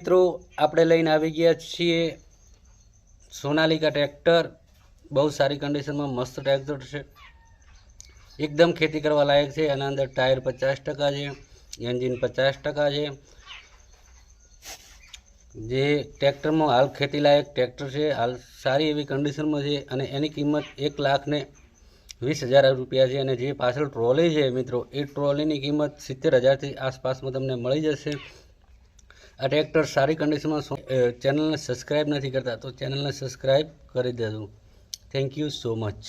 મિત્રો આપણે લઈને આવી ગયા છીએ સોનાલિકા ટ્રેક્ટર। બહુ સારી કન્ડિશનમાં મસ્ત ટ્રેક્ટર છે, એકદમ ખેતી કરવા લાયક છે। આના અંદર ટાયર 50% છે, એન્જિન 50% છે। જે ટ્રેક્ટરમાં હાલ ખેતી લાયક ટ્રેક્ટર છે, હાલ સારી એવી કન્ડિશનમાં છે અને એની કિંમત 1,20,000 રૂપિયા છે। અને જે પાછળ ટ્રોલી છે મિત્રો, એ ટ્રોલીની કિંમત 70,000 થી આસપાસમાં તમને મળી જશે। આ ટ્રેક્ટર સારી કન્ડિશનમાં। ચેનલને સબસ્ક્રાઈબ નથી કરતા તો ચેનલને સબસ્ક્રાઈબ કરી દેજો। Thank you so much.